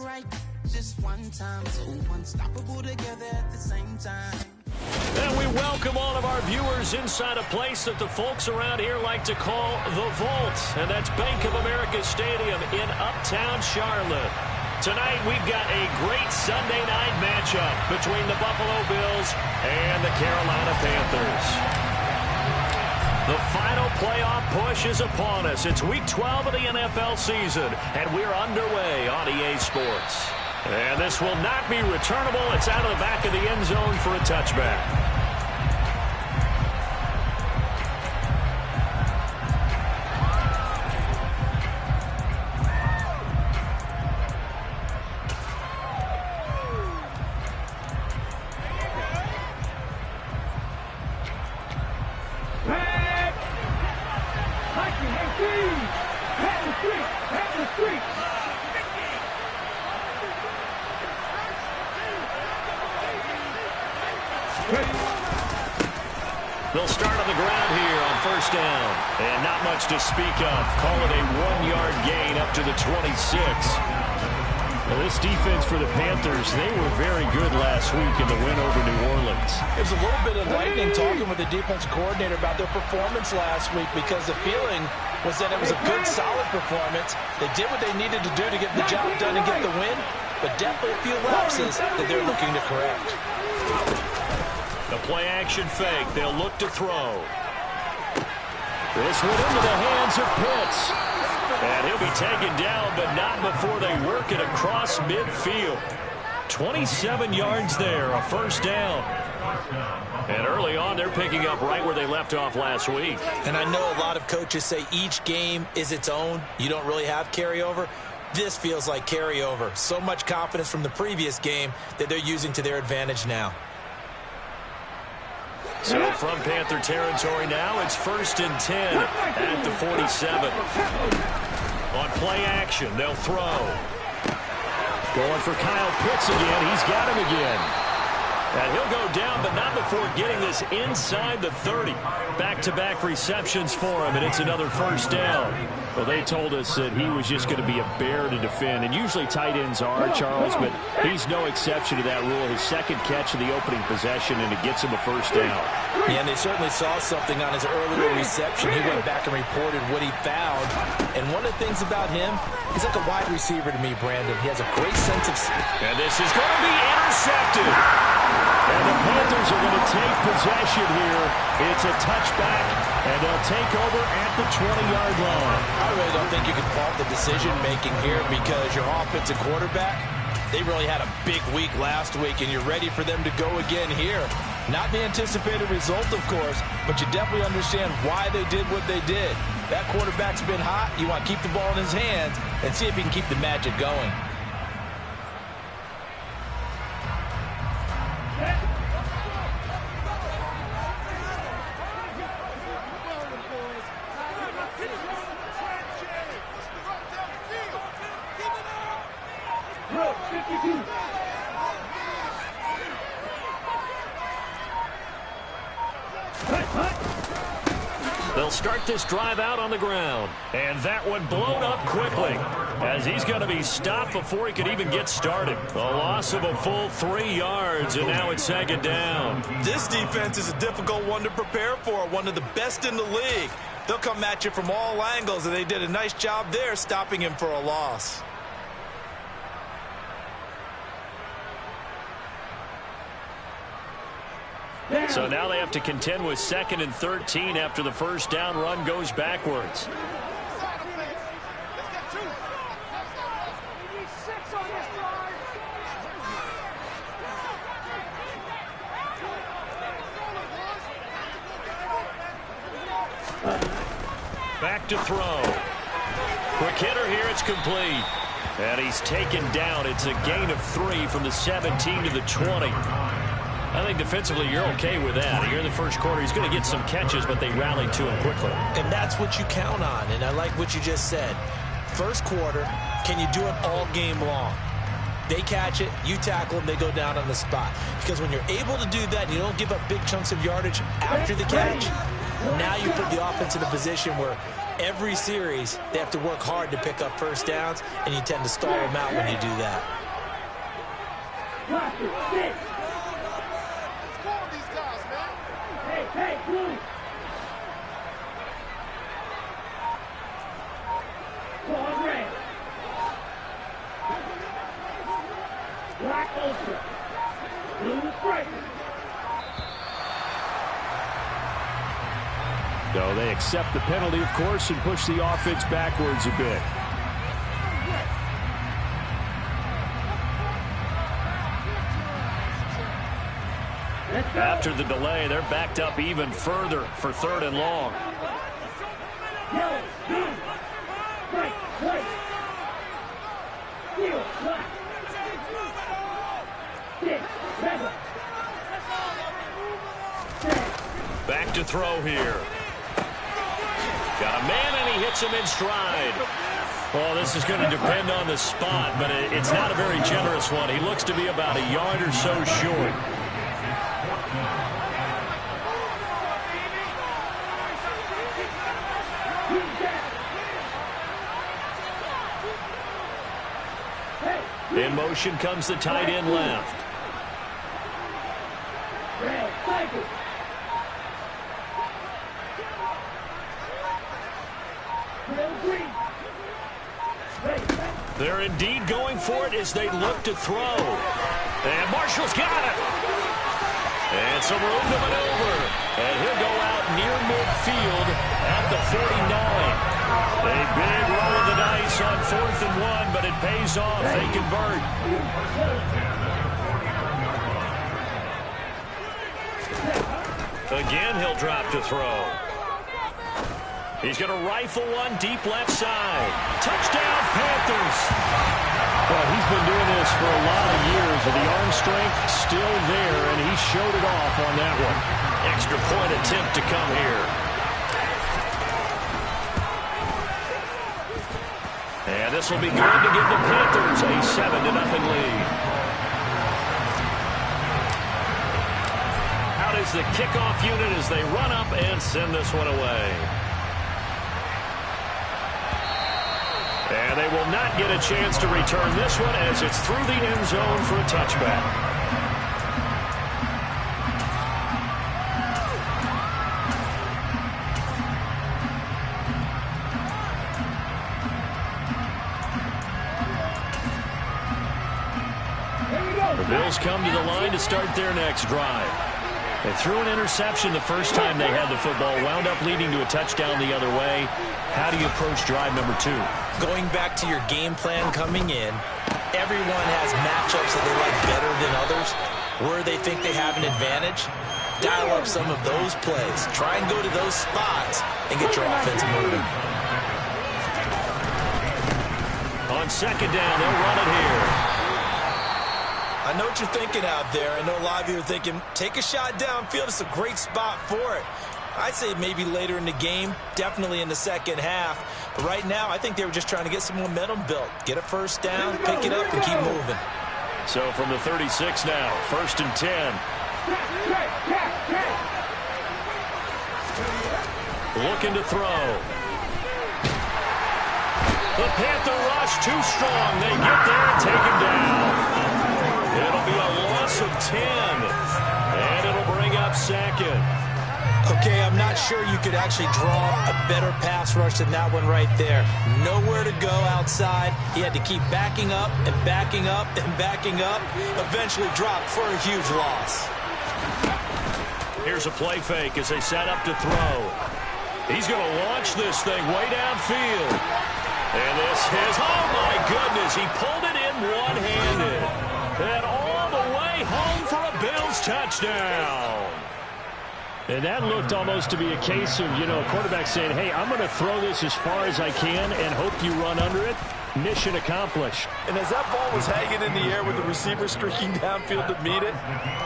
right just one time. So unstoppable together at the same time. And we welcome all of our viewers inside a place that the folks around here like to call the Vault. And that's Bank of America Stadium in Uptown Charlotte. Tonight we've got a great Sunday night matchup between the Buffalo Bills and the Carolina Panthers. The final playoff push is upon us. It's Week 12 of the NFL season, and we're underway on EA Sports. And this will not be returnable. It's out of the back of the end zone for a touchback. They'll start on the ground here on first down. And not much to speak of. Call it a 1-yard gain up to the 26. Well, this defense for the Panthers, they were very good last week in the win over New Orleans. There's a little bit of lightning talking with the defensive coordinator about their performance last week because the feeling was that it was a good, solid performance. They did what they needed to do to get the job done and get the win, but definitely a few lapses that they're looking to correct. The play-action fake. They'll look to throw. This one into the hands of Pitts. And he'll be taken down, but not before they work it across midfield. 27 yards there, a first down. And early on, they're picking up right where they left off last week. And I know a lot of coaches say each game is its own. You don't really have carryover. This feels like carryover. So much confidence from the previous game that they're using to their advantage now. So from Panther territory now, it's 1st and 10 at the 47. On play action, they'll throw. Going for Kyle Pitts again. He's got him again. And he'll go down, but not before getting this inside the 30. Back-to-back receptions for him, and it's another first down. Well, they told us that he was just going to be a bear to defend, and usually tight ends are, Charles, but he's no exception to that rule. His second catch of the opening possession, and it gets him a first down. Yeah, and they certainly saw something on his earlier reception. He went back and reported what he found. And one of the things about him, he's like a wide receiver to me, Brandon. He has a great sense of speed. And this is going to be intercepted. And the Panthers are going to take possession here. It's a touchback, and they'll take over at the 20-yard line. I really don't think you can fault the decision-making here because your offensive quarterback, they really had a big week last week, and you're ready for them to go again here. Not the anticipated result, of course, but you definitely understand why they did what they did. That quarterback's been hot. You want to keep the ball in his hands and see if he can keep the magic going. They'll start this drive out on the ground. And that one blown up quickly as he's going to be stopped before he could even get started. A loss of a full 3 yards, and now it's 2nd down. This defense is a difficult one to prepare for, one of the best in the league. They'll come at you from all angles, and they did a nice job there stopping him for a loss. So now they have to contend with 2nd and 13 after the first down run goes backwards. Back to throw. Quick hitter here, it's complete. And he's taken down. It's a gain of 3 from the 17 to the 20. I think defensively you're okay with that. Here in the first quarter, he's going to get some catches, but they rallied to him quickly. And that's what you count on, and I like what you just said. First quarter, can you do it all game long? They catch it, you tackle them, they go down on the spot. Because when you're able to do that, you don't give up big chunks of yardage after the catch, now you put the offense in a position where every series, they have to work hard to pick up first downs, and you tend to stall them out when you do that. Black ultra, blue striker. So they accept the penalty, of course, and push the offense backwards a bit. After the delay, they're backed up even further for 3rd and long. Back to throw here. Got a man, and he hits him in stride. Well, this is going to depend on the spot, but it's not a very generous one. He looks to be about a yard or so short. In motion comes the tight end left. They're indeed going for it as they look to throw. And Marshall's got it. And some room to maneuver. And he'll go out near midfield at the 49. A big roll of the dice on 4th and 1, but it pays off. They convert. Again, he'll drop to throw. He's going to rifle one deep left side. Touchdown, Panthers. Well, he's been doing this for a lot of years, and the arm strength still there, and he showed it off on that one. Extra point attempt to come here. And this will be good to give the Panthers a 7-0 lead. Out is the kickoff unit as they run up and send this one away. And they will not get a chance to return this one as it's through the end zone for a touchback. The Bills come to the line to start their next drive. They threw an interception the first time they had the football, wound up leading to a touchdown the other way. How do you approach drive number 2? Going back to your game plan coming in, everyone has matchups that they like better than others. Where they think they have an advantage, dial up some of those plays. Try and go to those spots and get your offense moving. On 2nd down, they'll run it here. I know what you're thinking out there. I know a lot of you are thinking, take a shot downfield. It's a great spot for it. I'd say maybe later in the game, definitely in the second half. But right now, I think they were just trying to get some momentum built. Get a first down, pick it up, and keep moving. So from the 36 now, 1st and 10. Looking to throw. The Panther rush too strong. They get there and take him down. It'll be a loss of 10. And it'll bring up 2nd. Okay, I'm not sure you could actually draw a better pass rush than that one right there. Nowhere to go outside. He had to keep backing up and backing up and backing up. Eventually dropped for a huge loss. Here's a play fake as they set up to throw. He's going to launch this thing way downfield. And this is, oh my goodness, he pulled it in one-handed. And all the way home for a Bills touchdown. And that looked almost to be a case of, a quarterback saying, hey, I'm going to throw this as far as I can and hope you run under it. Mission accomplished. And as that ball was hanging in the air with the receiver streaking downfield to meet it,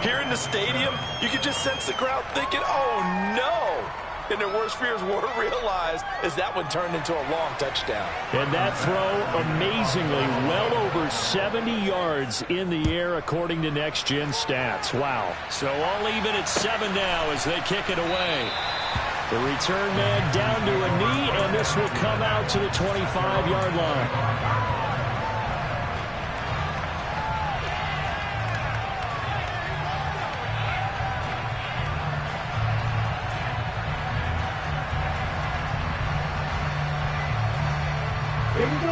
here in the stadium, you could just sense the crowd thinking, oh, no. And their worst fears were realized as that one turned into a long touchdown. And that throw, amazingly, well over 70 yards in the air, according to Next Gen Stats. Wow. So all even at 7 now as they kick it away. The return man down to a knee, and this will come out to the 25-yard line.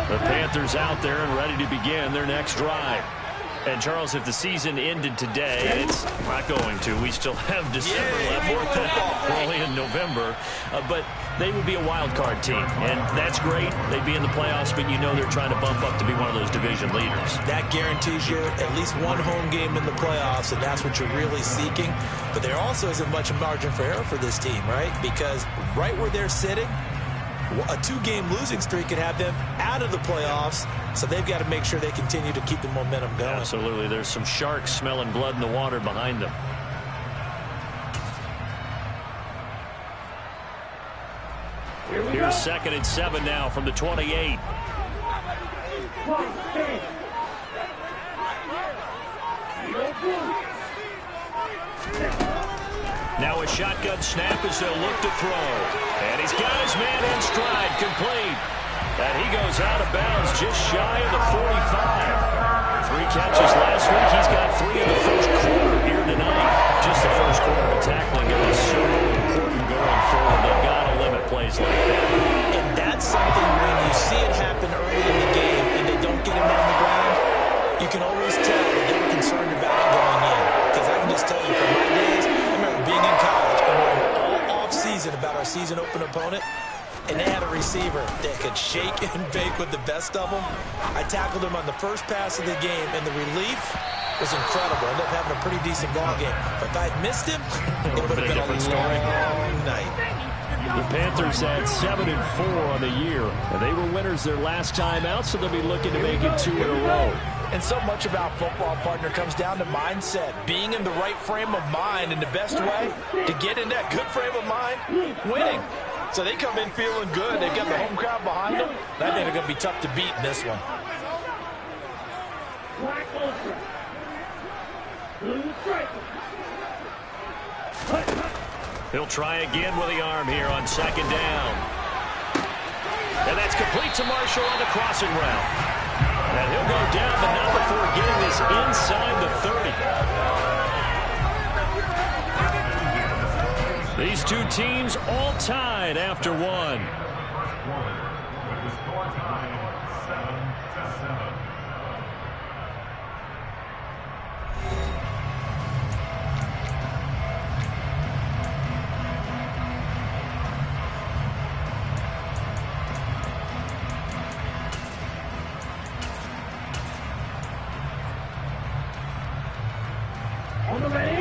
The Panthers out there and ready to begin their next drive. And, Charles, if the season ended today, and it's not going to, we still have December left. We're only in November. But they would be a wild card team, and that's great. They'd be in the playoffs, but you know they're trying to bump up to be one of those division leaders. That guarantees you at least one home game in the playoffs, and that's what you're really seeking. But there also isn't much margin for error for this team, right? Because right where they're sitting, a two-game losing streak could have them out of the playoffs, so they've got to make sure they continue to keep the momentum going. Absolutely. There's some sharks smelling blood in the water behind them. Here's 2nd and 7 now from the 28. Now a shotgun snap as they'll look to throw. And he's got his man in stride, complete. And he goes out of bounds just shy of the 45. 3 catches last week. He's got 3 in the first quarter here tonight. Just the first quarter of tackling is so important going forward. They've got to limit plays like that. And that's something when you see it happen early in the game and they don't get him on the ground, you can always tell that they were concerned about it going in. Because I can just tell you from my days, I remember being in college and learning all off-season about our season open opponent, and they had a receiver that could shake and bake with the best of them. I tackled him on the first pass of the game, and the relief was incredible. Ended up having a pretty decent ball game. But if I'd missed him, it would have been a different story. Night. The Panthers had 7-4 on the year, and they were winners their last time out, so they'll be looking to make it 2 in a row. And so much about football, partner, comes down to mindset. Being in the right frame of mind, and the best way to get in that good frame of mind, winning. So they come in feeling good. They've got the home crowd behind them. I think they're going to be tough to beat in this one. He'll try again with the arm here on 2nd down. And that's complete to Marshall on the crossing route. And he'll go down, but not before getting this inside the 30. These two teams all tied after one.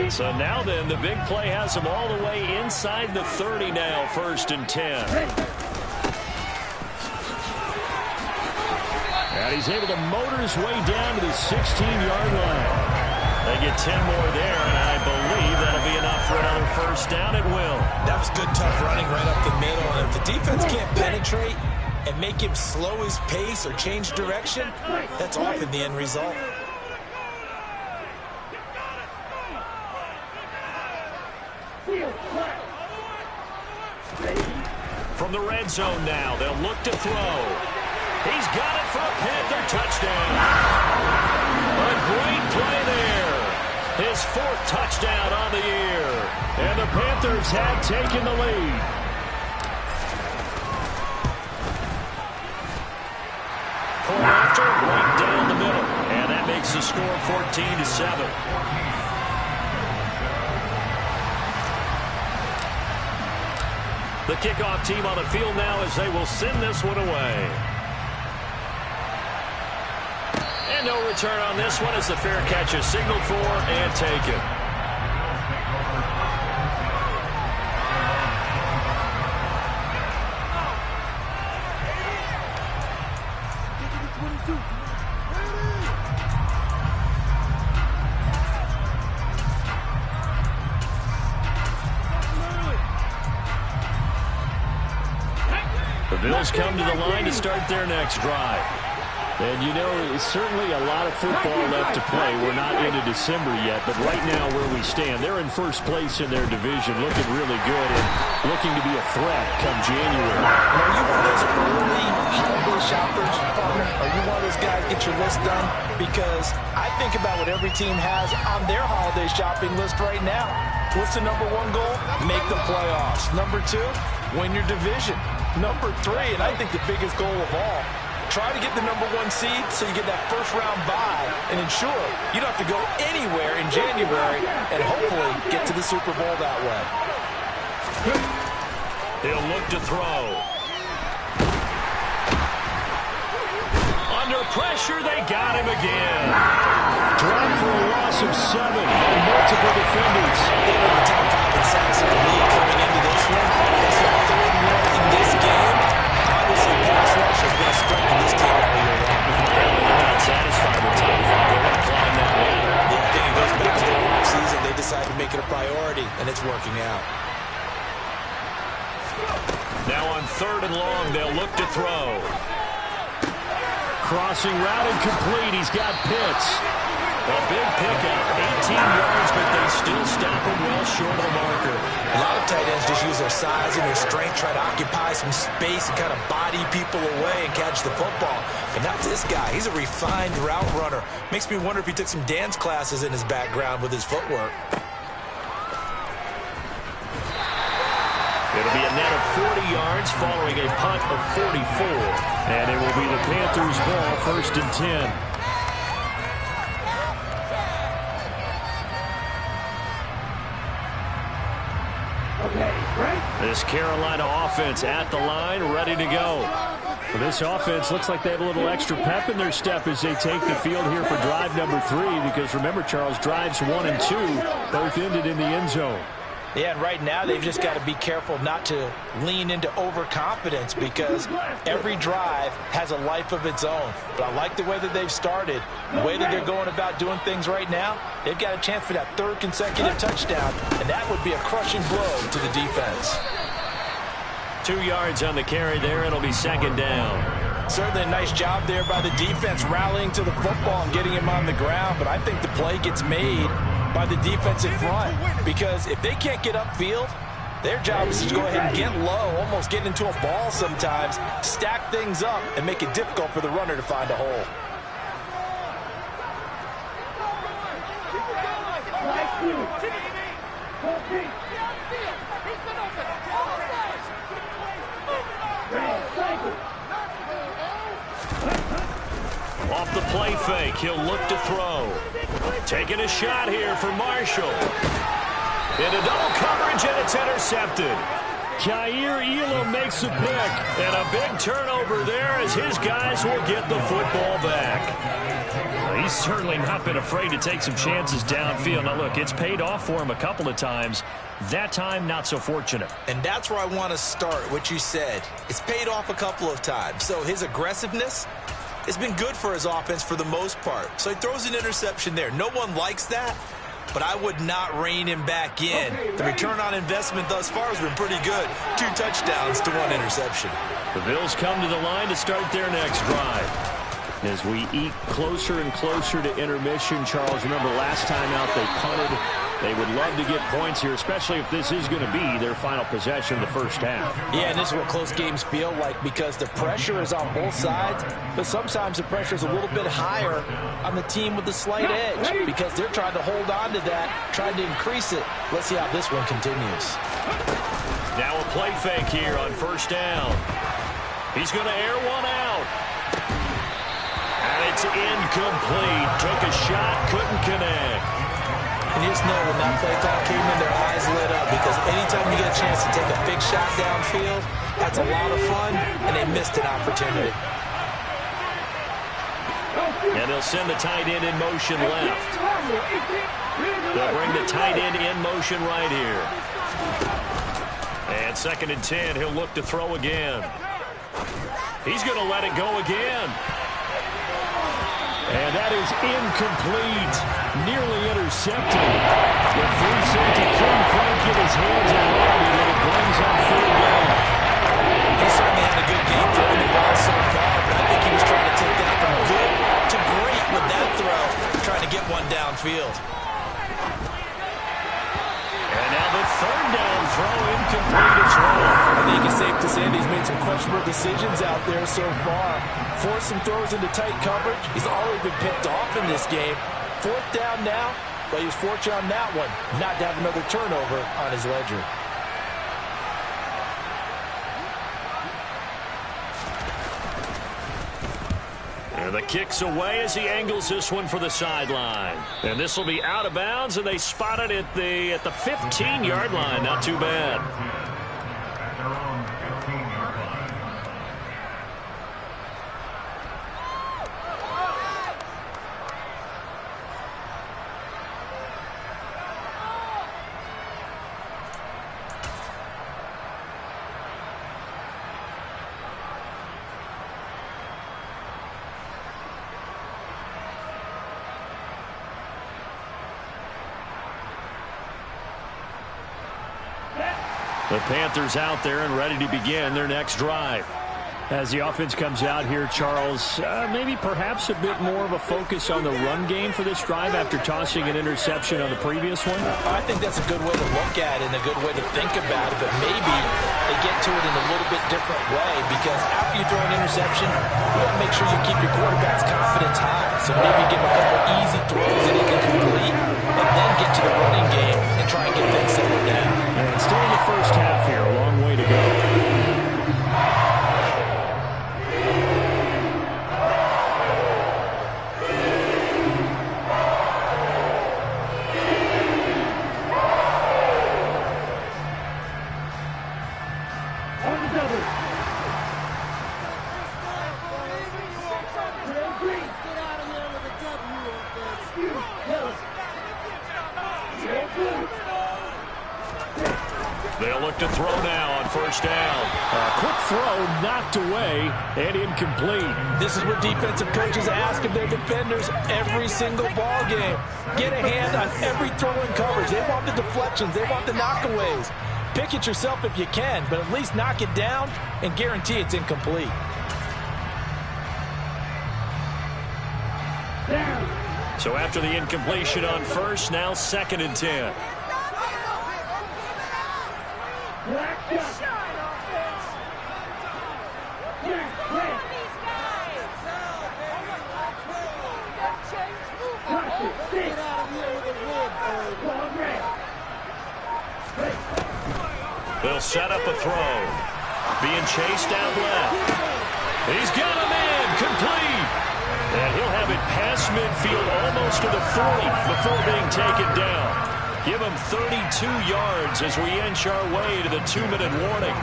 So now then, the big play has him all the way inside the 30 now, 1st and 10. And he's able to motor his way down to the 16-yard line. They get 10 more there, and I believe that'll be enough for another 1st down. It will. That was good, tough running right up the middle. And if the defense can't penetrate and make him slow his pace or change direction, that's often the end result. From the red zone now, they'll look to throw. He's got it for a Panther touchdown. A great play there. His 4th touchdown on the year. And the Panthers have taken the lead. Point after, right down the middle. And that makes the score 14-7. The kickoff team on the field now as they will send this one away. And no return on this one as the fair catch is signaled for and taken. The Bills come to the line to start their next drive. And, you know, it's certainly a lot of football left to play. We're not into December yet, but right now where we stand, they're in first place in their division, looking really good and looking to be a threat come January. Are you one of those early holiday shoppers, partner? Are you one of those guys get your list done? Because I think about what every team has on their holiday shopping list right now. What's the number one goal? Make the playoffs. Number two, win your division. Number three, and I think the biggest goal of all, try to get the number one seed so you get that first round bye and ensure you don't have to go anywhere in January and hopefully get to the Super Bowl that way. He'll look to throw. Under pressure, they got him again. Drop for a loss of 7 on multiple defenders. They were the top 5 in sacks in the league coming into this one. It's their third one in this game. Obviously, pass rush has been a strength in this team all year long. They're not satisfied with top 5. They want to climb that ladder. Yeah, I think it goes back to their offseason. They decided to make it a priority, and it's working out. Now on 3rd and long, they'll look to throw. Crossing route incomplete. He's got Pitts. A big pickup, 18 yards, but they still stop him well short of the marker. A lot of tight ends just use their size and their strength, try to occupy some space and kind of body people away and catch the football. But not this guy. He's a refined route runner. Makes me wonder if he took some dance classes in his background with his footwork. It'll be a net of 40 yards following a punt of 44. And it will be the Panthers' ball, 1st and 10. This Carolina offense at the line, ready to go. Well, this offense looks like they have a little extra pep in their step as they take the field here for drive number 3. Because remember, Charles, drives 1 and 2 both ended in the end zone. Yeah, and right now they've just got to be careful not to lean into overconfidence because every drive has a life of its own. But I like the way that they've started, the way that they're going about doing things right now. They've got a chance for that 3rd consecutive touchdown, and that would be a crushing blow to the defense. 2 yards on the carry there. It'll be 2nd down. Certainly a nice job there by the defense rallying to the football and getting him on the ground, but I think the play gets made by the defensive front because if they can't get upfield, their job is to go ahead and get low, almost get into a ball sometimes, stack things up, and make it difficult for the runner to find a hole. Off the play fake, he'll look to throw. Taking a shot here for Marshall. Into double coverage, and it's intercepted. Kaiir Elam makes a pick, and a big turnover there as his guys will get the football back. He's certainly not been afraid to take some chances downfield. Now, look, it's paid off for him a couple of times. That time, not so fortunate. And that's where I want to start, what you said. It's paid off a couple of times. So his aggressiveness, it's been good for his offense for the most part. So he throws an interception there. No one likes that, but I would not rein him back in. The return on investment thus far has been pretty good. 2 touchdowns to 1 interception. The Bills come to the line to start their next drive. As we eat closer and closer to intermission, Charles, remember last time out they punted. They would love to get points here, especially if this is going to be their final possession of the first half. Yeah, and this is what close games feel like because the pressure is on both sides, but sometimes the pressure is a little bit higher on the team with the slight edge because they're trying to hold on to that, trying to increase it. Let's see how this one continues. Now a play fake here on 1st down. He's going to air one out. And it's incomplete. Took a shot, couldn't connect. And you just know when that play call came in, their eyes lit up because anytime you get a chance to take a big shot downfield, that's a lot of fun, and they missed an opportunity. And they'll send the tight end in motion left. They'll bring the tight end in motion right here. And 2nd and 10, he'll look to throw again. He's going to let it go again. And that is incomplete. Nearly intercepted. The free safety couldn't quite get his hands around it, and it brings up 3rd down. He certainly had a good game throwing the ball so far, but I think he was trying to take that from a good one downfield. And now the third down throw incomplete as well. I think it's safe to say that he's made some questionable decisions out there so far. Forced some throws into tight coverage. He's already been picked off in this game. Fourth down now, but he was fortunate on that one not to have another turnover on his ledger. And the kick's away as he angles this one for the sideline. And this will be out of bounds, and they spot it at the 15-yard line. Not too bad. The Panthers out there and ready to begin their next drive. As the offense comes out here, Charles, maybe perhaps a bit more of a focus on the run game for this drive after tossing an interception on the previous one? I think that's a good way to look at it and a good way to think about it, but maybe they get to it in a little bit different way because after you throw an interception, you want to make sure you keep your quarterback's confidence high. So maybe give him a couple easy throws that he can complete and then get to the running game and try and get things settled down. And still in the first half here, a long way to go. They'll look to throw now on first down. A quick throw knocked away and incomplete. This is what defensive coaches ask of their defenders every single ball game. Get a hand on every throw in coverage. They want the deflections. They want the knockaways. Pick it yourself if you can, but at least knock it down and guarantee it's incomplete. So after the incompletion on first, now 2nd and 10. They'll set up a throw. Being chased out left. He's got a man complete. And he'll have it past midfield almost to the 40 before being taken down. Give him 32 yards as we inch our way to the 2-minute warning.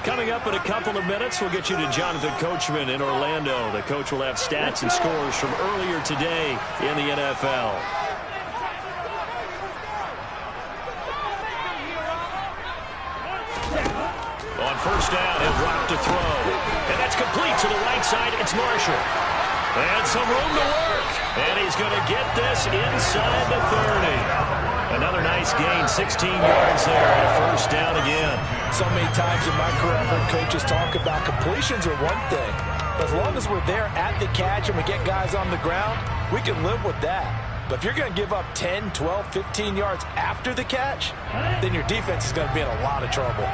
Coming up in a couple of minutes, we'll get you to Jonathan Coachman in Orlando. The coach will have stats and scores from earlier today in the NFL. On first down, he'll drop to throw. And that's complete to the right side. It's Marshall. And some room to work. And he's going to get this inside the 30. Another nice gain, 16 yards there, and a first down again. So many times in my career, I've heard coaches talk about completions are one thing. But as long as we're there at the catch and we get guys on the ground, we can live with that. But if you're going to give up 10, 12, 15 yards after the catch, then your defense is going to be in a lot of trouble.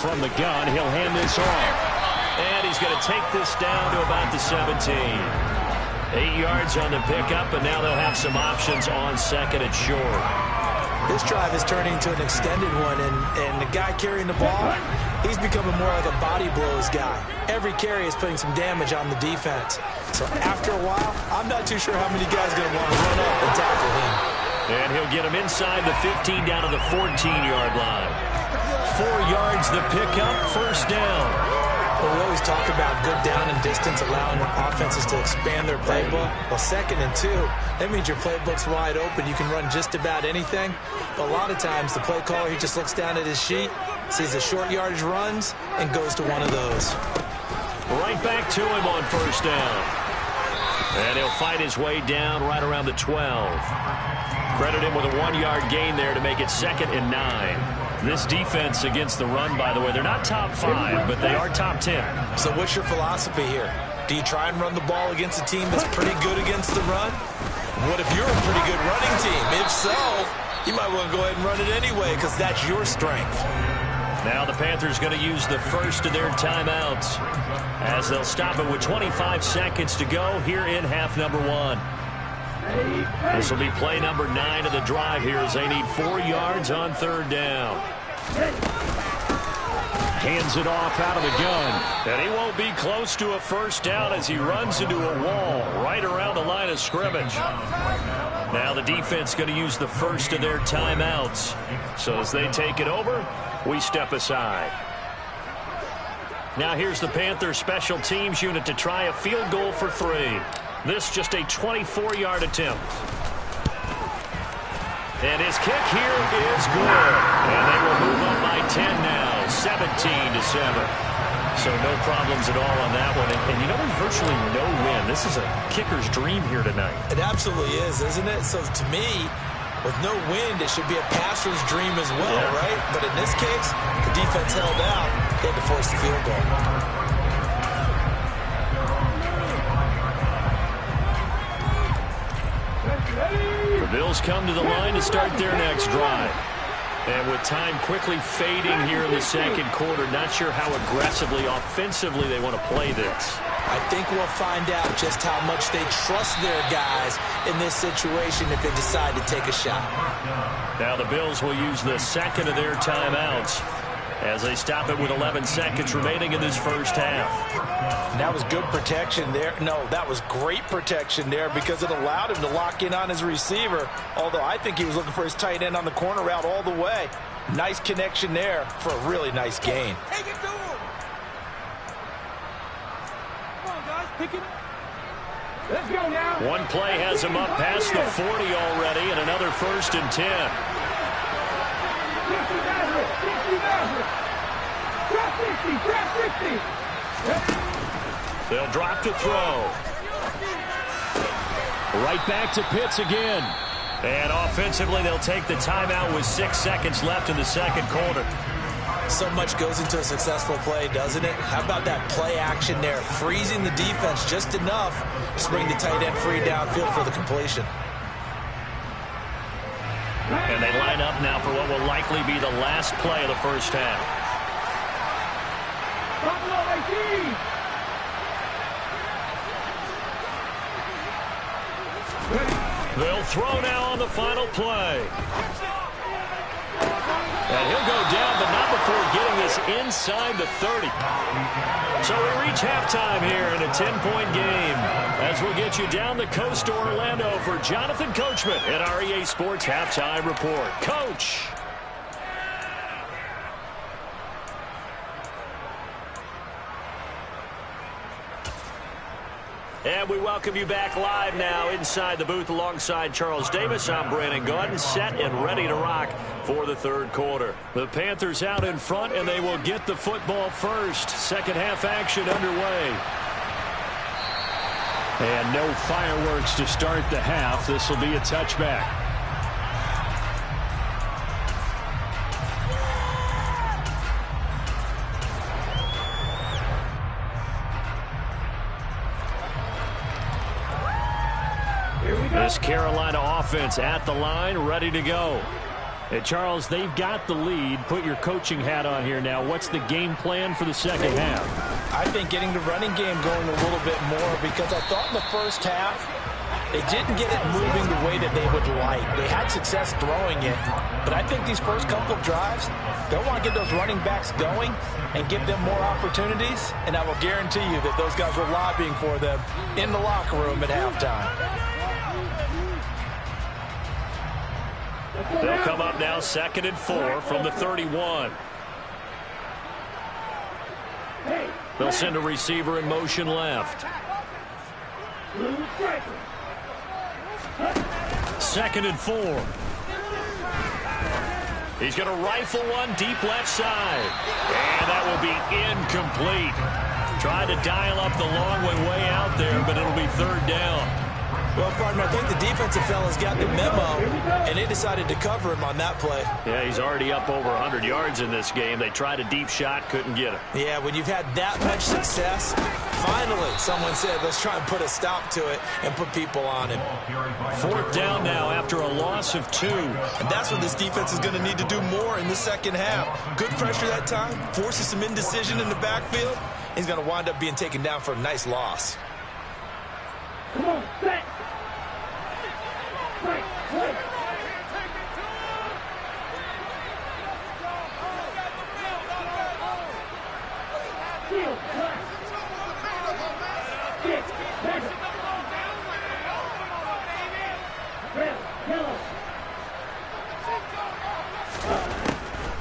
From the gun, he'll hand this off. And he's going to take this down to about the 17. 8 yards on the pickup, and now they'll have some options on 2nd and short. This drive is turning into an extended one, and the guy carrying the ball, he's becoming more like a body blows guy. Every carry is putting some damage on the defense. So after a while, I'm not too sure how many guys are going to want to run up and tackle him. And he'll get him inside the 15 down to the 14-yard line. 4 yards the pickup, first down. Well, we always talk about good down and distance, allowing offenses to expand their playbook. Well, 2nd and 2, that means your playbook's wide open. You can run just about anything. But a lot of times, the play caller, he just looks down at his sheet, sees the short yardage runs, and goes to one of those. Right back to him on first down. And he'll fight his way down right around the 12. Credit him with a 1-yard gain there to make it 2nd and 9. This defense against the run, by the way, they're not top 5, but they are top 10. So what's your philosophy here? Do you try and run the ball against a team that's pretty good against the run? What if you're a pretty good running team? If so, you might want to go ahead and run it anyway because that's your strength. Now the Panthers going to use the first of their timeouts as they'll stop it with 25 seconds to go here in half number 1. This will be play number 9 of the drive here as they need 4 yards on third down. Hands it off out of the gun. And he won't be close to a first down as he runs into a wall right around the line of scrimmage. Now the defense going to use the first of their timeouts. So as they take it over, we step aside. Now here's the Panthers special teams unit to try a field goal for 3. This just a 24-yard attempt. And his kick here is good. And they will move up by 10 now, 17-7. So no problems at all on that one. And you know, there's virtually no win. This is a kicker's dream here tonight. It absolutely is, isn't it? So to me, with no wind, it should be a passer's dream as well, right? But in this case, the defense held out. They had to force the field goal. The Bills come to the line to start their next drive. And with time quickly fading here in the second quarter, not sure how aggressively, offensively they want to play this. I think we'll find out just how much they trust their guys in this situation if they decide to take a shot. Now the Bills will use the second of their timeouts as they stop it with 11 seconds remaining in this first half. That was good protection there. No, that was great protection there because it allowed him to lock in on his receiver, although I think he was looking for his tight end on the corner route all the way. Nice connection there for a really nice gain. Take it to him. Come on, guys, pick it up. Let's go now. One play has him up past the 40 already, and another 1st and 10. They'll drop to throw. Right back to Pitts again. And offensively, they'll take the timeout with 6 seconds left in the second quarter. So much goes into a successful play, doesn't it? How about that play action there? Freezing the defense just enough to bring the tight end free downfield for the completion. And they line up now for what will likely be the last play of the first half. They'll throw now on the final play. And he'll go down, but not before getting this inside the 30. So we reach halftime here in a 10-point game as we'll get you down the coast to Orlando for Jonathan Coachman at our EA Sports Halftime Report. Coach. And we welcome you back live now inside the booth alongside Charles Davis. I'm Brandon Gaudin, set and ready to rock for the third quarter. The Panthers out in front, and they will get the football first. Second half action underway. And no fireworks to start the half. This will be a touchback. This Carolina offense at the line, ready to go. And Charles, they've got the lead. Put your coaching hat on here now. What's the game plan for the second half? I think getting the running game going a little bit more because I thought in the first half they didn't get it moving the way that they would like. They had success throwing it, but I think these first couple of drives, they'll want to get those running backs going and give them more opportunities, and I will guarantee you that those guys were lobbying for them in the locker room at halftime. They'll come up now 2nd and 4 from the 31. They'll send a receiver in motion left. 2nd and 4. He's going to rifle one deep left side. And that will be incomplete. Tried to dial up the long one way out there, but it'll be third down. Well, partner, I think the defensive fellas got the memo, and they decided to cover him on that play. Yeah, he's already up over 100 yards in this game. They tried a deep shot, couldn't get him. Yeah, when you've had that much success, finally someone said, let's try and put a stop to it and put people on him. 4th down now after a loss of 2. And that's what this defense is going to need to do more in the second half. Good pressure that time, forces some indecision in the backfield. He's going to wind up being taken down for a nice loss. Come on, set. Right, right. Shield, right. Six, seven. Red, yellow.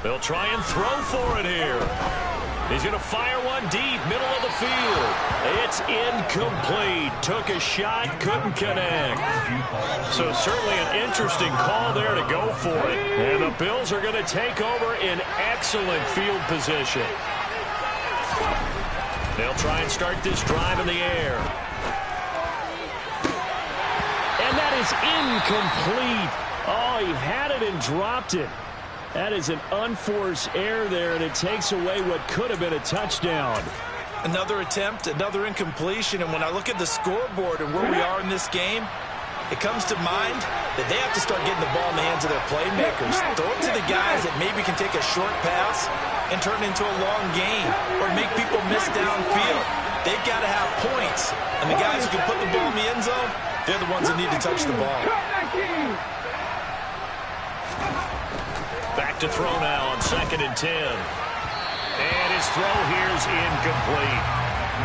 They'll try and throw for it here. He's going to fire one deep, middle of the field. It's incomplete. Took a shot, couldn't connect. So certainly an interesting call there to go for it. And the Bills are going to take over in excellent field position. They'll try and start this drive in the air. And that is incomplete. Oh, he had it and dropped it. That is an unforced error there, and it takes away what could have been a touchdown. Another attempt, another incompletion, and when I look at the scoreboard and where we are in this game, it comes to mind that they have to start getting the ball in the hands of their playmakers. Throw it to the guys that maybe can take a short pass and turn it into a long gain or make people miss downfield. They've got to have points, and the guys who can put the ball in the end zone, they're the ones that need to touch the ball. Back to throw now on 2nd and 10. And his throw here is incomplete.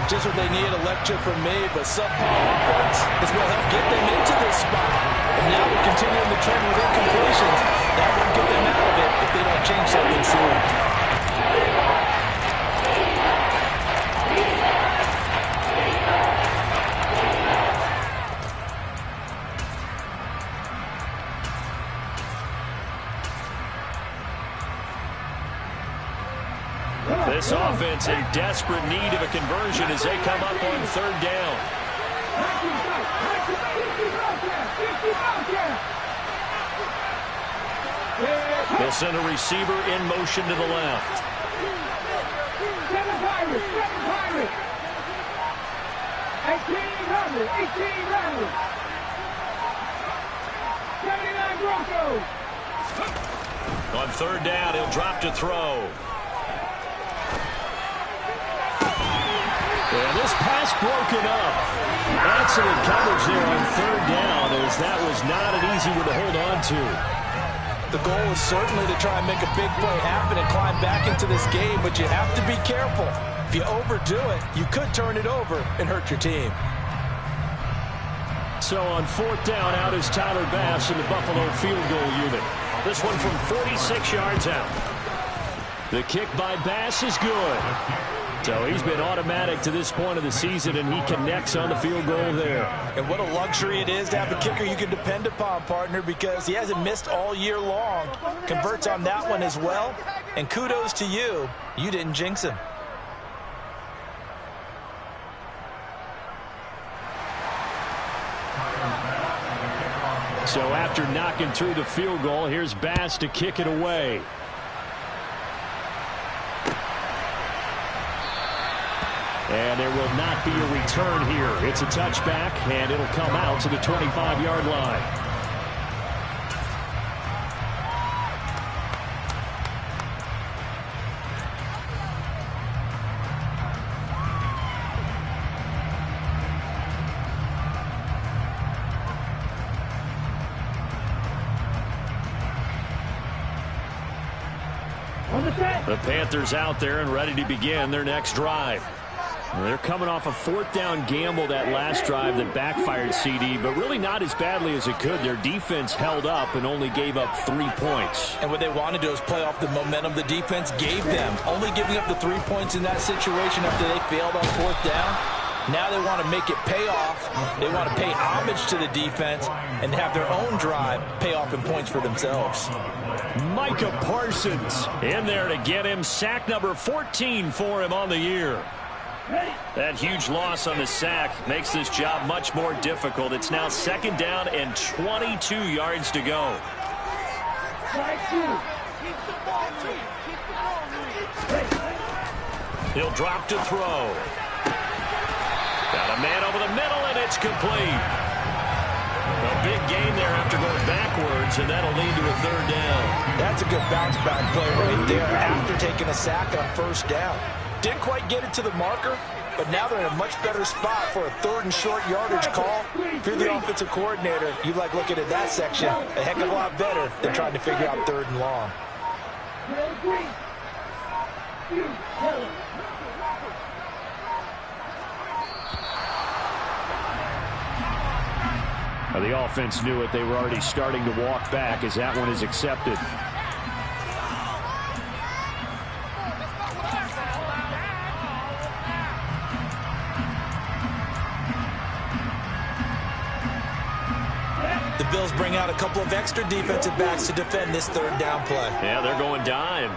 Just what they need, a lecture from me, but subpar offense is what help get them into this spot. And now we're continuing the trend with incompletions. That won't get them out of it if they don't change something soon. This offense in desperate need of a conversion as they come up on 3rd down. They'll send a receiver in motion to the left. 79 Broncos. On 3rd down, he'll drop to throw. And this pass broken up. Excellent coverage there on 3rd down, as that was not an easy one to hold on to. The goal is certainly to try and make a big play happen and climb back into this game, but you have to be careful. If you overdo it, you could turn it over and hurt your team. So on 4th down, out is Tyler Bass in the Buffalo field goal unit. This one from 46 yards out. The kick by Bass is good. So he's been automatic to this point of the season, and he connects on the field goal there. And what a luxury it is to have a kicker you can depend upon, partner, because he hasn't missed all year long. Converts on that one as well. And kudos to you. You didn't jinx him. So after knocking through the field goal, here's Bass to kick it away. And there will not be a return here. It's a touchback, and it'll come out to the 25-yard line. The Panthers out there and ready to begin their next drive. They're coming off a 4th down gamble that last drive that backfired, CD, but really not as badly as it could. Their defense held up and only gave up 3 points. And what they wanted to do is play off the momentum the defense gave them. Only giving up the 3 points in that situation after they failed on 4th down. Now they want to make it pay off. They want to pay homage to the defense and have their own drive pay off in points for themselves. Micah Parsons in there to get him. Sack number 14 for him on the year. That huge loss on the sack makes this job much more difficult. It's now 2nd down and 22 yards to go. He'll drop to throw. Got a man over the middle, and it's complete. A big gain there after going backwards, and that'll lead to a 3rd down. That's a good bounce-back play right there after taking a sack on 1st down. Didn't quite get it to the marker, but now they're in a much better spot for a 3rd and short yardage call. If you're the offensive coordinator, you like looking at that section a heck of a lot better than trying to figure out 3rd and long. The offense knew it. They were already starting to walk back as that one is accepted. The Bills bring out a couple of extra defensive backs to defend this 3rd down play. Yeah, they're going dime.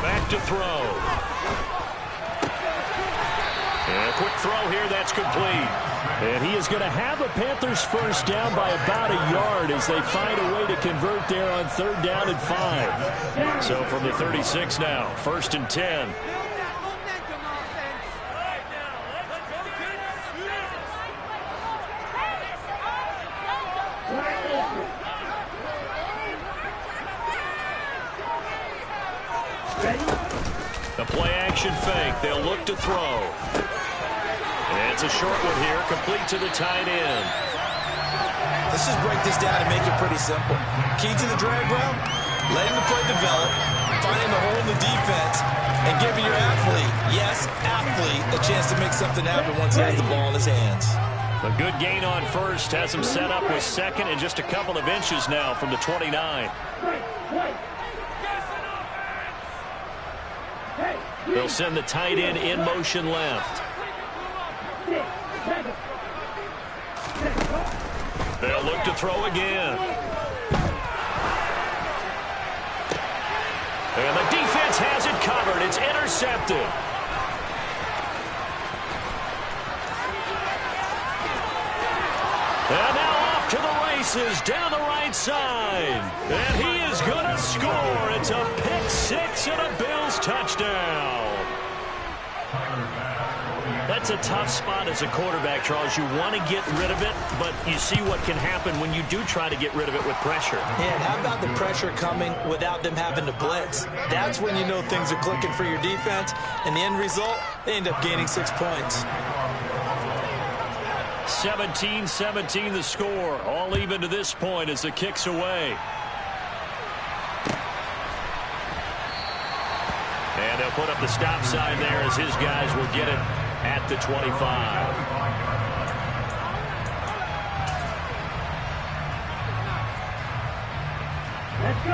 Back to throw. And a quick throw here, that's complete. And he is going to have a Panthers 1st down by about a yard as they find a way to convert there on 3rd down and 5. So from the 36 now, 1st and 10. The play-action fake. They'll look to throw. And it's a short one here, complete to the tight end. Let's just break this down and make it pretty simple. Key to the drag route, letting the play develop, finding the hole in the defense, and giving your athlete, yes, athlete, a chance to make something happen once he has the ball in his hands. A good gain on 1st has him set up with 2nd and just a couple of inches now from the 29. They'll send the tight end in motion left. They'll look to throw again. And the defense has it covered. It's intercepted. And now off to the races down the right side. And he is going to score. It's a pick 6 and a Bills touchdown. That's a tough spot as a quarterback, Charles. You want to get rid of it, but you see what can happen when you do try to get rid of it with pressure. And how about the pressure coming without them having to blitz? That's when you know things are clicking for your defense. And the end result, they end up gaining 6 points. 17-17 the score. All even to this point as the kick's away. And they'll put up the stop sign there as his guys will get it at the 25.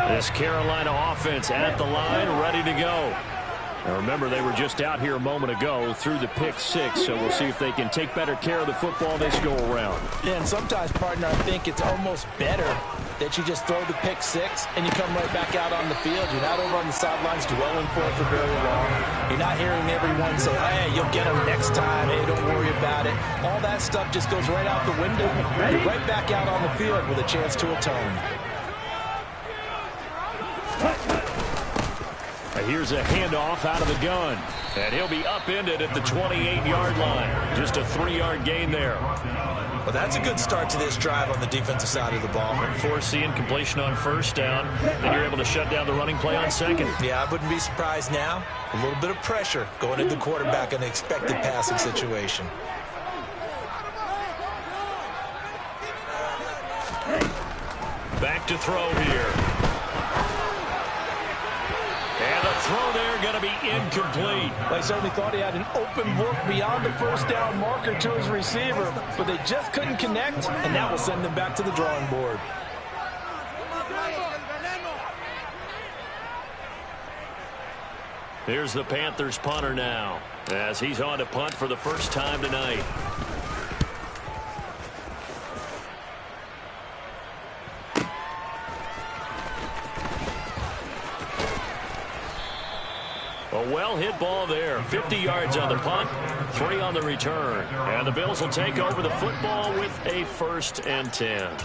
This Carolina offense at the line, ready to go. Now remember, they were just out here a moment ago through the pick 6, so we'll see if they can take better care of the football this go around. Yeah, and sometimes, partner, I think it's almost better that you just throw the pick 6 and you come right back out on the field. You're not over on the sidelines dwelling for it for very long. You're not hearing everyone say, hey, you'll get them next time. Hey, don't worry about it. All that stuff just goes right out the window. You're right back out on the field with a chance to atone. Here's a handoff out of the gun. And he'll be upended at the 28-yard line. Just a 3-yard gain there. Well, that's a good start to this drive on the defensive side of the ball. Force the incompletion on 1st down. Then you're able to shut down the running play on 2nd. Yeah, I wouldn't be surprised now. A little bit of pressure going into the quarterback in an expected passing situation. Back to throw here. And the throw there going to be incomplete. They certainly thought he had an open look beyond the 1st down marker to his receiver, but they just couldn't connect, and that will send them back to the drawing board. Here's the Panthers punter now, as he's on to punt for the first time tonight. A well-hit ball there. 50 yards on the punt, 3 on the return. And the Bills will take over the football with a 1st and 10.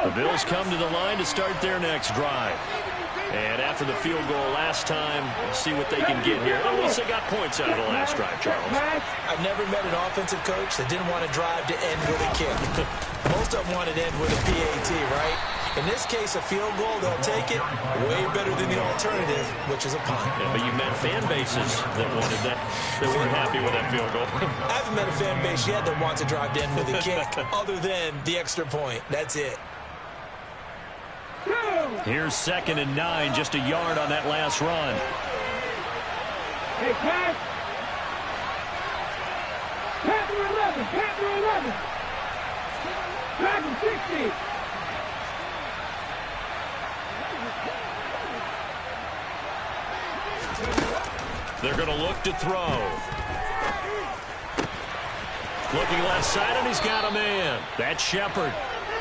The Bills come to the line to start their next drive. And after the field goal last time, we'll see what they can get here. At least they got points out of the last drive, Charles. I've never met an offensive coach that didn't want to drive to end with a kick. Most of them wanted to end with a PAT, right? In this case, a field goal, they'll take it way better than the alternative, which is a punt. Yeah, but you met fan bases that wanted that, that weren't happy with that field goal. I haven't met a fan base yet that wants to drive to end with a kick other than the extra point. That's it. Here's 2nd and 9, just a yard on that last run. Hey, Pat. Panther 11, Panther 11. Dragon 60. They're going to look to throw. Looking left side, and he's got a man. That's Shepard.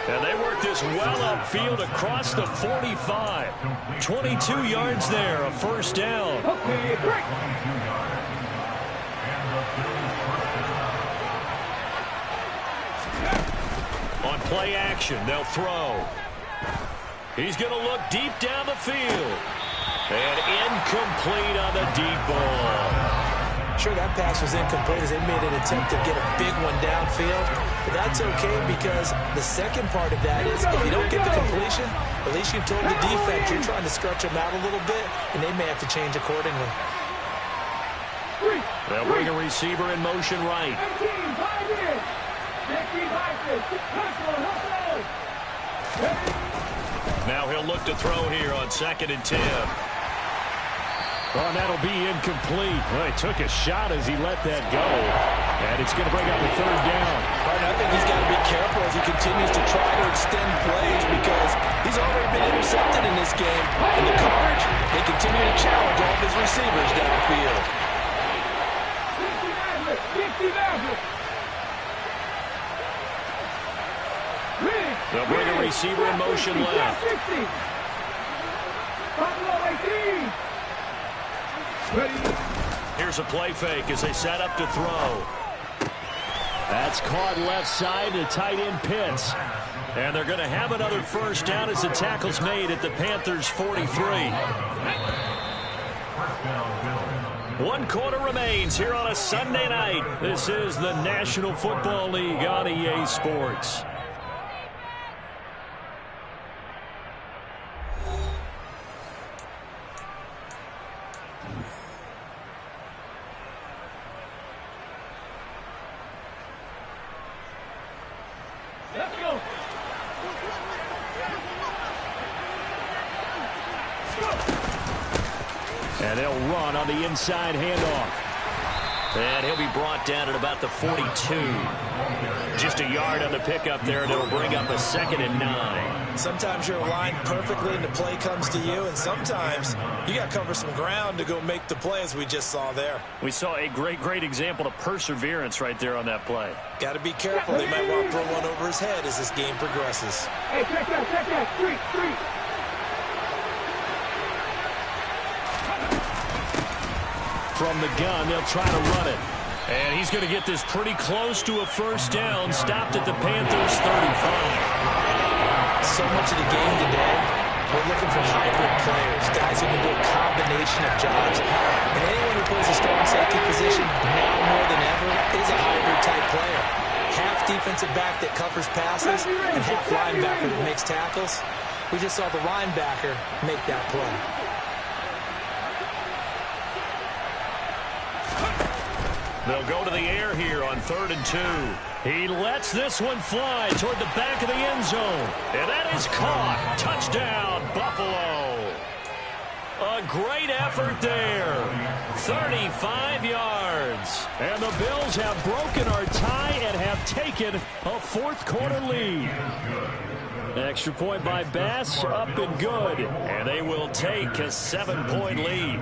And they work this well upfield across the 45. 22 yards there, a 1st down. Okay, break. On play action, they'll throw. He's going to look deep down the field. And incomplete on the deep ball. Sure, that pass was incomplete as they made an attempt to get a big one downfield. But that's okay because the second part of that is if you don't get the completion, at least you've told the defense you're trying to stretch them out a little bit, and they may have to change accordingly. They'll bring a receiver in motion right. Now he'll look to throw here on 2nd and 10. Oh, and that'll be incomplete. Well, he took a shot as he let that go. And it's going to bring up a 3rd down. Right, I think he's got to be careful as he continues to try to extend plays because he's already been intercepted in this game. And the coverage, they continue to challenge all of his receivers downfield. They'll bring a receiver in motion left. Here's a play fake as they set up to throw. That's caught left side to tight end Pitts. And they're going to have another 1st down as the tackle's made at the Panthers' 43. 1 quarter remains here on a Sunday night. This is the National Football League on EA Sports. Let's go. And they'll run on the inside handoff. And he'll be brought down at about the 42. Just a yard on the pickup there, and it'll bring up a 2nd and 9. Sometimes you're aligned perfectly and the play comes to you, and sometimes you got to cover some ground to go make the play as we just saw there. We saw a great example of perseverance right there on that play. Got to be careful. They might want to throw one over his head as this game progresses. Hey, check that. Street. From the gun, they'll try to run it. And he's going to get this pretty close to a 1st down. Stopped at the Panthers' 35. So much of the game today, we're looking for hybrid players, guys who can do a combination of jobs. And anyone who plays a strong safety position, now more than ever, is a hybrid-type player. Half defensive back that covers passes and half linebacker that makes tackles. We just saw the linebacker make that play. They'll go to the air here on 3rd and 2. He lets this one fly toward the back of the end zone. And that is caught. Touchdown, Buffalo. A great effort there. 35 yards. And the Bills have broken our tie and have taken a fourth-quarter lead. Extra point by Bass, up and good. And they will take a 7-point lead.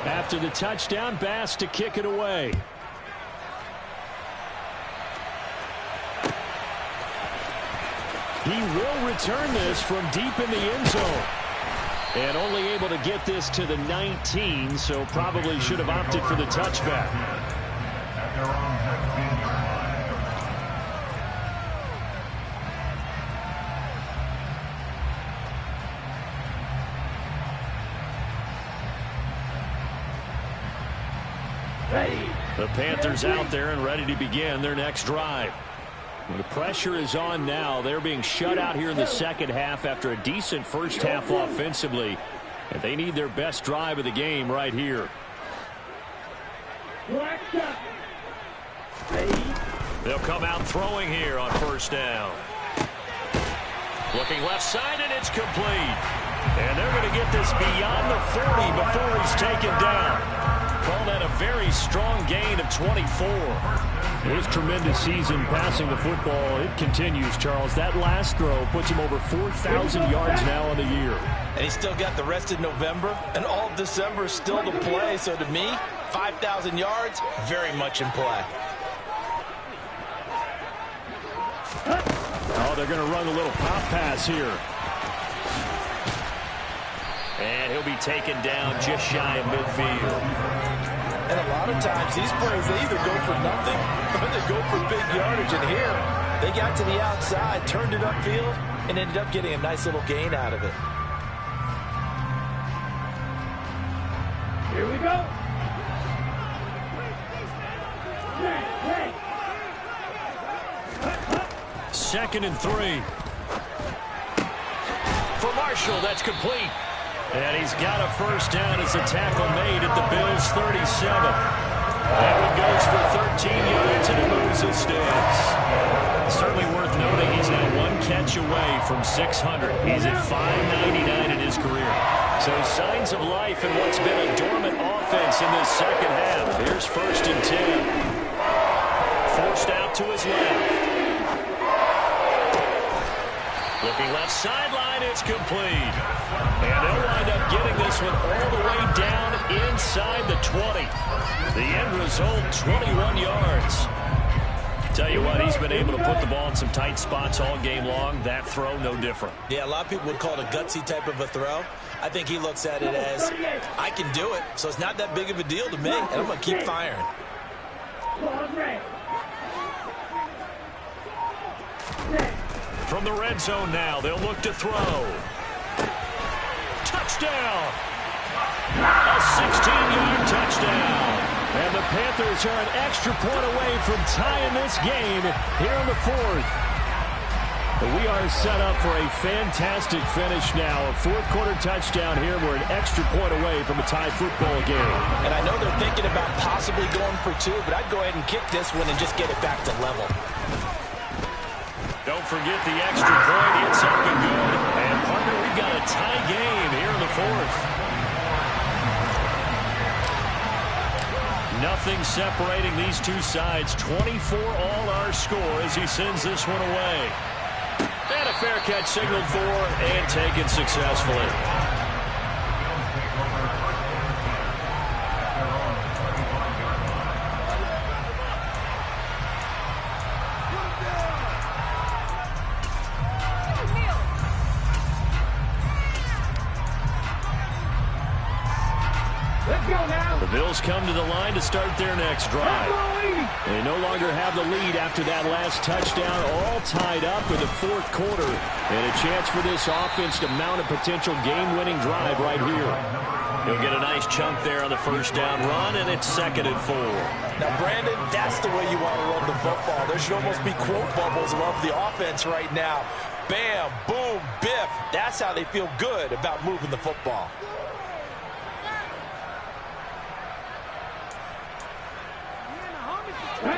After the touchdown, Bass to kick it away. He will return this from deep in the end zone. And only able to get this to the 19, so probably should have opted for the touchback. The Panthers out there and ready to begin their next drive. The pressure is on now. They're being shut out here in the second half after a decent first half offensively. And they need their best drive of the game right here. They'll come out throwing here on first down. Looking left side, and it's complete. And they're going to get this beyond the 40 before he's taken down. Call that a very strong gain of 24. His tremendous season passing the football, it continues, Charles. That last throw puts him over 4,000 yards now on the year. And he's still got the rest of November and all of December still to play. So to me, 5,000 yards, very much in play. Oh, they're going to run a little pop pass here. And he'll be taken down just shy of midfield. And a lot of times, these plays, they either go for nothing or they go for big yardage. And here, they got to the outside, turned it upfield, and ended up getting a nice little gain out of it. Here we go. Second and 3. For Marshall, that's complete. And he's got a first down as a tackle made at the Bills' 37. That one goes for 13 yards, and it moves his sticks. Certainly worth noting he's now one catch away from 600. He's at 599 in his career. So signs of life in what's been a dormant offense in this second half. Here's first and 10. Forced out to his left. Looking left sideline, it's complete. And they'll wind up getting this one all the way down inside the 20. The end result, 21 yards. Tell you what, he's been able to put the ball in some tight spots all game long. That throw, no different. Yeah, a lot of people would call it a gutsy type of a throw. I think he looks at it as, I can do it, so it's not that big of a deal to me, and I'm going to keep firing. From the red zone now, they'll look to throw. Touchdown! A 16-yard touchdown. And the Panthers are an extra point away from tying this game here in the fourth. But we are set up for a fantastic finish now. A fourth-quarter touchdown here. We're an extra point away from a tie football game. And I know they're thinking about possibly going for 2, but I'd go ahead and kick this one and just get it back to level. Don't forget the extra point. It's up and good. And, partner, we've got a tie game here in the fourth. Nothing separating these two sides. 24 all our score as he sends this one away. And a fair catch signaled for and taken successfully. The Bills come to the line to start their next drive. They no longer have the lead after that last touchdown, all tied up with the fourth quarter. And a chance for this offense to mount a potential game-winning drive right here. He'll get a nice chunk there on the first down run, and it's 2nd and 4. Now, Brandon, that's the way you want to run the football. There should almost be quote bubbles above the offense right now. Bam, boom, biff. That's how they feel good about moving the football.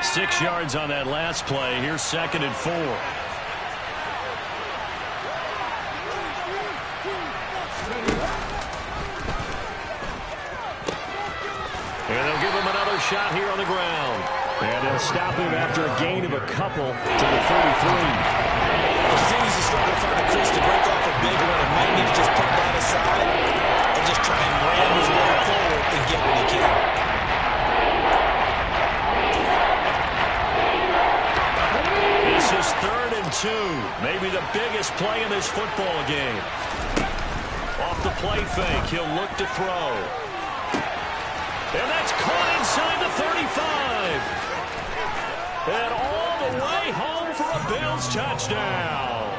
6 yards on that last play. Here's 2nd and 4. And they'll give him another shot here on the ground. And they'll stop him after a gain of a couple to the 33. Continues to struggle to find a crease to break off a big one. It might need to just put that aside and just try and ram his way forward and get what he can. This is 3rd and 2. Maybe the biggest play in this football game. Off the play fake, he'll look to throw. And that's caught inside the 35. And all the way home for a Bills touchdown.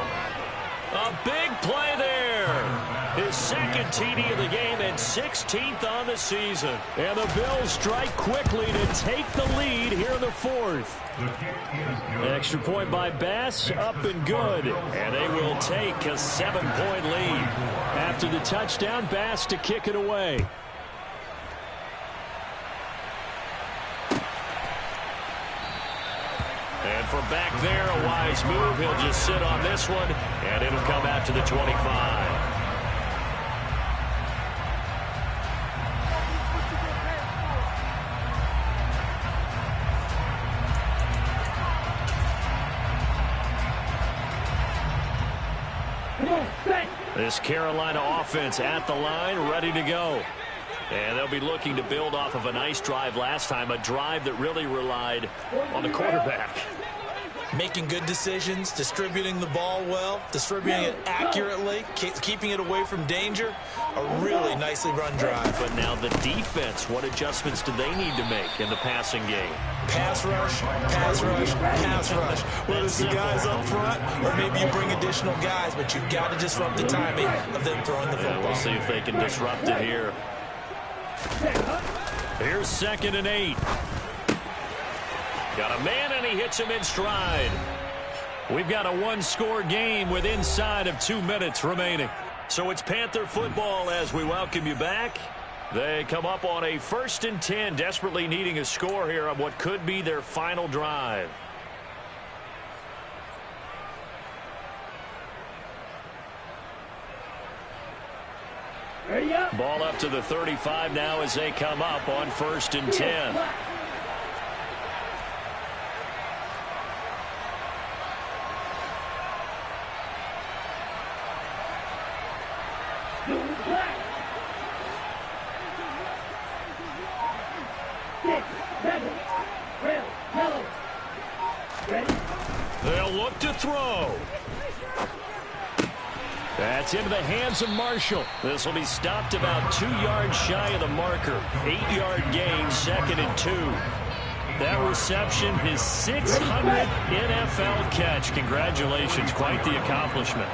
A big play there. His 2nd TD of the game and 16th on the season. And the Bills strike quickly to take the lead here in the 4th. Extra point by Bass, up and good. And they will take a 7-point lead. After the touchdown, Bass to kick it away. And from back there, a wise move. He'll just sit on this one, and it'll come out to the 25. This Carolina offense at the line, ready to go. And they'll be looking to build off of a nice drive last time, a drive that really relied on the quarterback. Making good decisions, distributing the ball well, distributing it accurately, keeping it away from danger. A really nicely run drive. But now the defense, what adjustments do they need to make in the passing game? Pass rush, pass rush, pass rush. Whether it's the guys up front or maybe you bring additional guys, but you've got to disrupt the timing of them throwing the football. We'll see if they can disrupt it here. Here's 2nd and 8. Got a man, and he hits him in stride. We've got a one-score game with inside of 2 minutes remaining. So it's Panther football as we welcome you back. They come up on a 1st and 10, desperately needing a score here on what could be their final drive. Ball up to the 35 now as they come up on 1st and 10. They'll look to throw. That's into the hands of Marshall. This will be stopped about 2 yards shy of the marker. 8-yard gain, 2nd and 2. That reception, his 600th NFL catch. Congratulations, quite the accomplishment.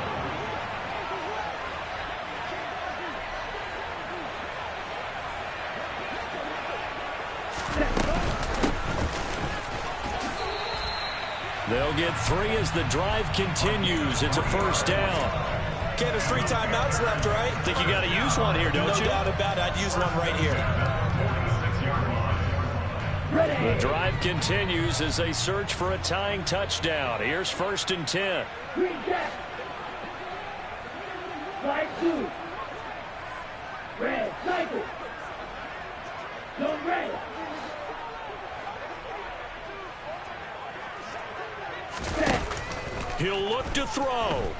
They'll get 3 as the drive continues. It's a 1st down. Okay, there's 3 timeouts left, right? Think you got to use one here, don't you? No doubt about it. I'd use one right here. The drive continues as they search for a tying touchdown. Here's 1st and 10. Slide 2. Red, cycle. Zone red. He'll look to throw.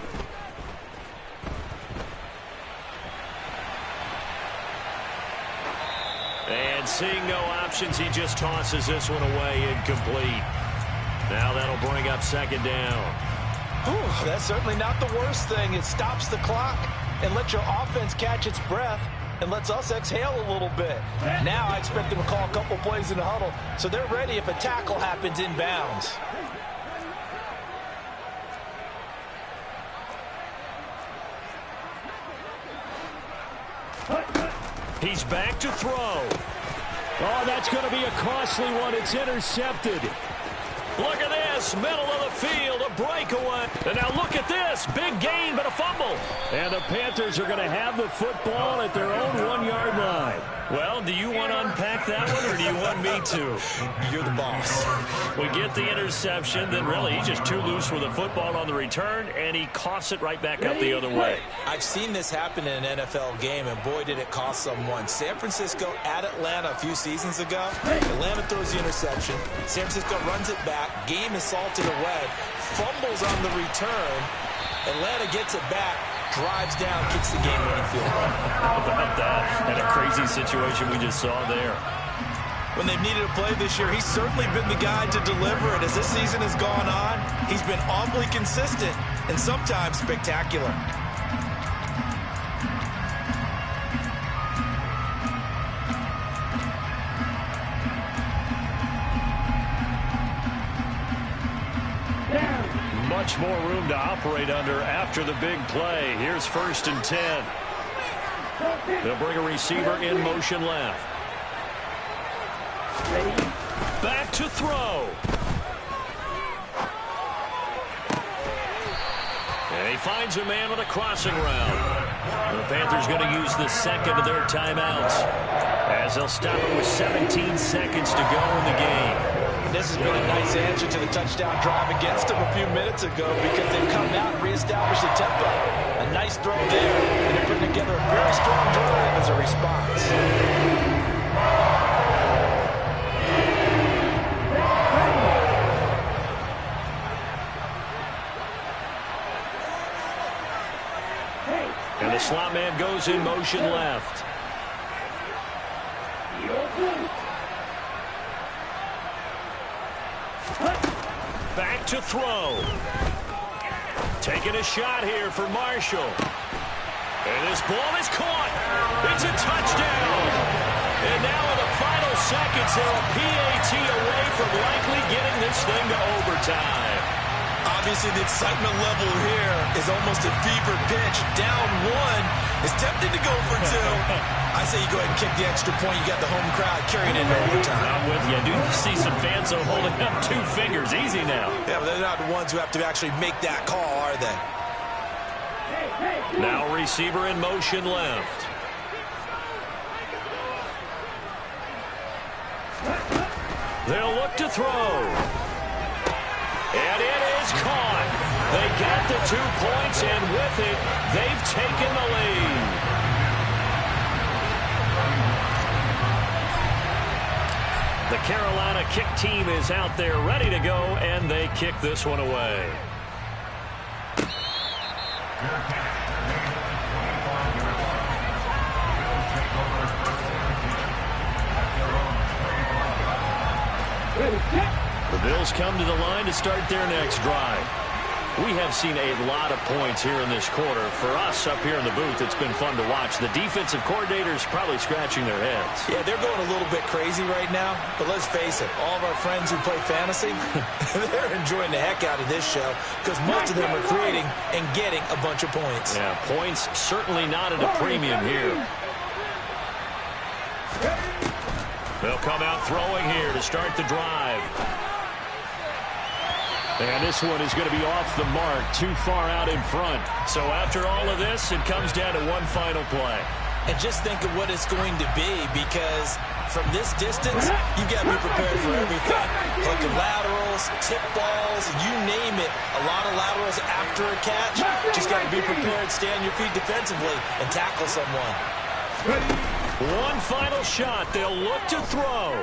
And seeing no options, he just tosses this one away, incomplete. Now that'll bring up 2nd down. Ooh, that's certainly not the worst thing. It stops the clock and lets your offense catch its breath and lets us exhale a little bit. Now I expect them to call a couple plays in the huddle, so they're ready if a tackle happens inbounds. He's back to throw. Oh, that's going to be a costly one. It's intercepted. Look at this, middle of the field, a breakaway. And now look at this, big gain, but a fumble. And the Panthers are going to have the football at their own 1-yard line. Well, do you want to unpack that one, or do you want me to? You're the boss. We get the interception, then really he's just too loose with the football on the return, and he coughs it right back up the other way. I've seen this happen in an NFL game, and boy, did it cost someone. San Francisco at Atlanta a few seasons ago. Atlanta throws the interception. San Francisco runs it back. Game is salted away. Fumbles on the return. Atlanta gets it back. Drives down, kicks the game-winning field goal. How about that? And a crazy situation we just saw there. When they've needed a play this year, he's certainly been the guy to deliver it. As this season has gone on, he's been awfully consistent and sometimes spectacular. Much more room to operate under after the big play. Here's 1st and 10. They'll bring a receiver in motion left. Back to throw. And he finds a man on a crossing route. The Panthers going to use the second of their timeouts, as they'll stop it with 17 seconds to go in the game. This has been a nice answer to the touchdown drive against them a few minutes ago, because they've come out and reestablished the tempo. A nice throw there, and they're putting together a very strong drive as a response. And the slot man goes in motion left. Back to throw. Taking a shot here for Marshall. And this ball is caught. It's a touchdown. And now in the final seconds, they're a PAT away from likely getting this thing to overtime. Obviously, the excitement level here is almost a fever pitch. Down one, is tempted to go for two. I say you go ahead and kick the extra point. You got the home crowd carrying it into overtime. I'm with you. I do see some fans holding up 2 fingers. Easy now. Yeah, but they're not the ones who have to actually make that call, are they? Now receiver in motion left. They'll look to throw. And it is caught. They get the 2 points, and with it, they've taken the lead. The Carolina kick team is out there ready to go, and they kick this one away. The Bills come to the line to start their next drive. We have seen a lot of points here in this quarter. For us up here in the booth, it's been fun to watch. The defensive coordinators probably scratching their heads. Yeah, they're going a little bit crazy right now. But let's face it, all of our friends who play fantasy, they're enjoying the heck out of this show, because most of them are creating and getting a bunch of points. Yeah, points certainly not at a premium here. They'll come out throwing here to start the drive. And this one is going to be off the mark, too far out in front. So after all of this, it comes down to one final play. And just think of what it's going to be, because from this distance, you've got to be prepared for everything. Hooking laterals, tip balls, you name it. A lot of laterals after a catch. Just got to be prepared, stay on your feet defensively, and tackle someone. One final shot. They'll look to throw.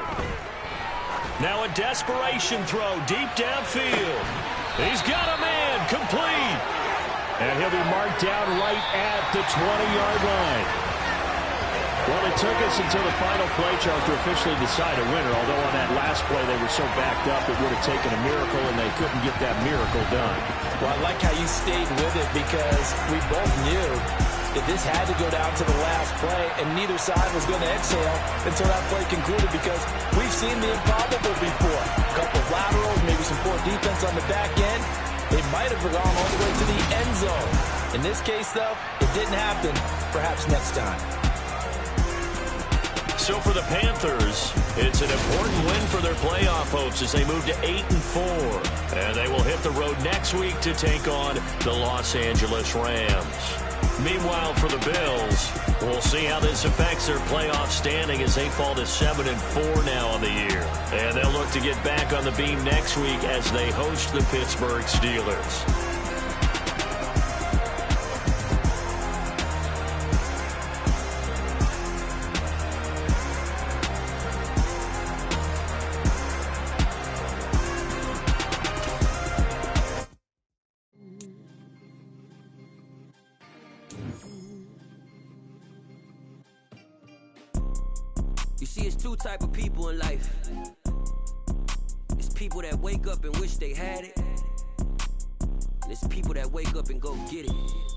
Now a desperation throw deep downfield. He's got a man, complete. And he'll be marked down right at the 20-yard line. Well, it took us until the final play, Charles, to officially decide a winner. Although on that last play they were so backed up, it would have taken a miracle, and they couldn't get that miracle done. Well, I like how you stayed with it, because we both knew that this had to go down to the last play, and neither side was going to exhale until that play concluded, because we've seen the improbable before. A couple of laterals, maybe some poor defense on the back end. They might have gone all the way to the end zone. In this case, though, it didn't happen. Perhaps next time. So for the Panthers, it's an important win for their playoff hopes as they move to 8-4. And they will hit the road next week to take on the Los Angeles Rams. Meanwhile, for the Bills, we'll see how this affects their playoff standing as they fall to 7-4 now on the year. And they'll look to get back on the beam next week as they host the Pittsburgh Steelers. You see, it's two type of people in life. It's people that wake up and wish they had it. And it's people that wake up and go get it.